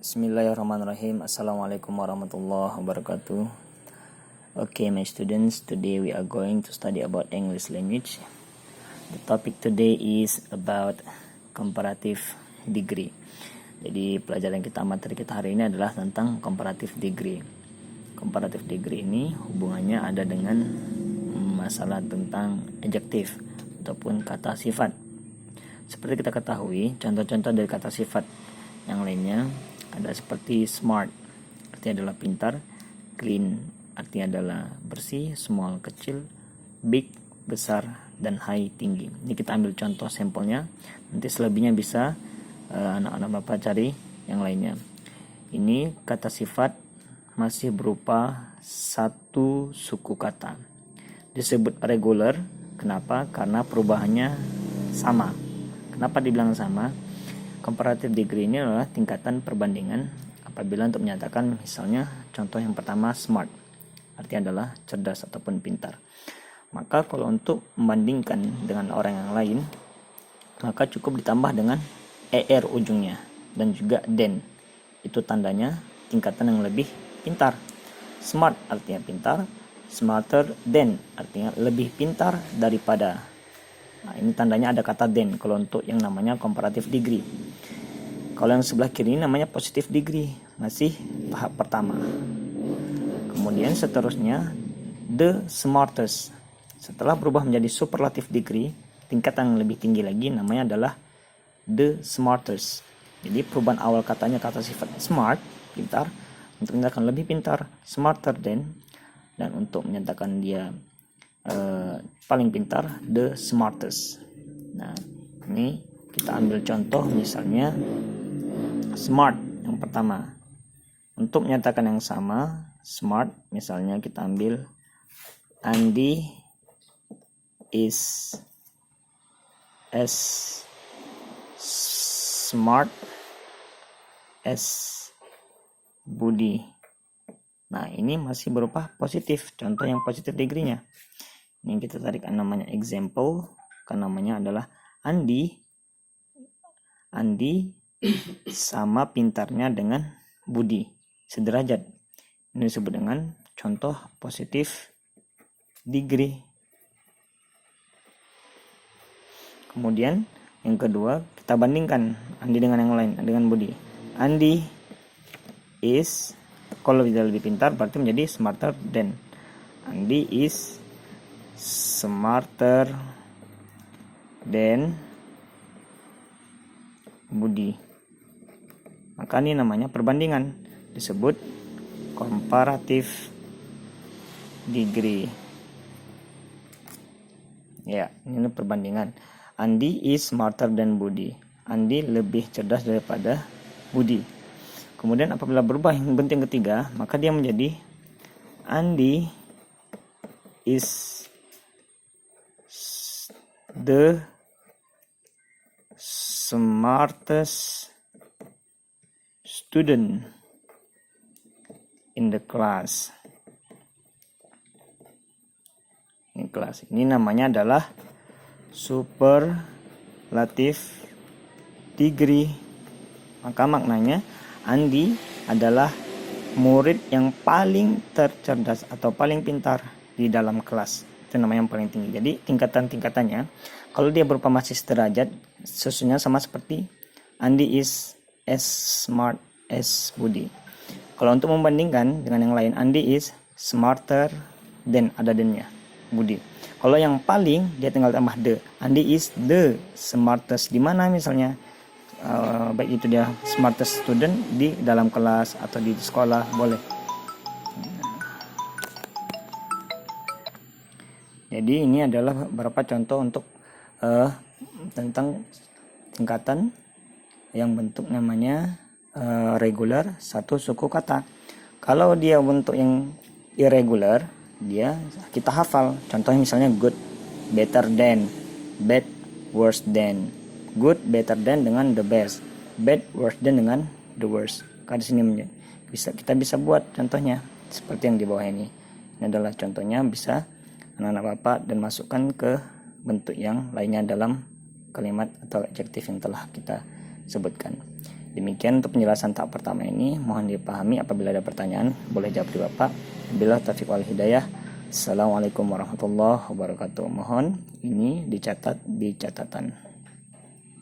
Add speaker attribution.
Speaker 1: Bismillahirrahmanirrahim. Assalamualaikum warahmatullahi wabarakatuh. Okay, my students, today we are going to study about English language. The topic today is about comparative degree. Jadi pelajaran kita materi kita hari ini adalah tentang comparative degree. Comparative degree ini hubungannya ada dengan masalah tentang adjektif ataupun kata sifat. Seperti kita ketahui, contoh-contoh dari kata sifat yang lainnya ada seperti smart, artinya adalah pintar, clean, artinya adalah bersih, small, kecil, big, besar, dan high, tinggi. Ini kita ambil contoh sampelnya, nanti selebihnya bisa anak-anak Bapak cari yang lainnya. Ini kata sifat masih berupa satu suku kata. Disebut regular, kenapa? Karena perubahannya sama. Kenapa dibilang sama? Comparative degree ini adalah tingkatan perbandingan apabila untuk menyatakan misalnya contoh yang pertama smart, artinya adalah cerdas ataupun pintar. Maka kalau untuk membandingkan dengan orang yang lain, maka cukup ditambah dengan er ujungnya dan juga den. Itu tandanya tingkatan yang lebih pintar. Smart artinya pintar, smarter than artinya lebih pintar daripada. Nah, ini tandanya ada kata than kalau untuk yang namanya comparative degree. Kalau yang sebelah kiri ini namanya positive degree, masih tahap pertama. Kemudian seterusnya the smartest. Setelah berubah menjadi superlative degree, tingkat yang lebih tinggi lagi namanya adalah the smartest. Jadi perubahan awal katanya kata sifat smart, pintar, untuk menyatakan lebih pintar, smarter than, dan untuk menyatakan dia paling pintar, the smartest. Nah, ini kita ambil contoh misalnya smart yang pertama. Untuk menyatakan yang sama, smart, misalnya kita ambil Andy is as smart as Budi. Nah, ini masih berupa positif, contoh yang positif degree-nya. Ini kita tarik namanya example, kan namanya adalah Andi sama pintarnya dengan Budi, sederajat. Ini disebut dengan contoh positif degree. Kemudian yang kedua, kita bandingkan Andi dengan yang lain, dengan Budi. Andi is, kalau dia lebih pintar berarti menjadi smarter than. Andi is smarter than Budi. Maka ini namanya perbandingan, disebut comparative degree. Ya, ini perbandingan. Andi is smarter than Budi. Andi lebih cerdas daripada Budi. Kemudian apabila berubah yang bentuk ketiga, maka dia menjadi Andi is the smartest student in the class. Ini kelas. Ini namanya adalah superlative degree. Maka maknanya Andi adalah murid yang paling tercerdas atau paling pintar di dalam kelas. Itu namanya yang paling tinggi. Jadi tingkatan-tingkatannya, kalau dia berupa masih sederajat, sesungguhnya sama seperti Andi is as smart as Budi. Kalau untuk membandingkan dengan yang lain, Andi is smarter than, ada than-nya, Budi. Kalau yang paling, dia tinggal tambah the. Andi is the smartest. Di mana misalnya, baik itu dia smartest student di dalam kelas atau di sekolah, boleh. Jadi ini adalah beberapa contoh untuk tentang tingkatan yang bentuk namanya regular, satu suku kata. Kalau dia bentuk yang irregular, dia kita hafal. Contohnya misalnya good, better than, bad, worse than. Good, better than dengan the best, bad, worse than dengan the worst. Di sini kita bisa buat contohnya seperti yang di bawah ini. Ini adalah contohnya, bisa anak-anak Bapak dan masukkan ke bentuk yang lainnya dalam kalimat atau adjektif yang telah kita sebutkan. Demikian untuk penjelasan tahap pertama ini. Mohon dipahami. Apabila ada pertanyaan boleh jawab di Bapak. Bila taufiq wal hidayah. Assalamualaikum warahmatullahi wabarakatuh. Mohon ini dicatat di catatan.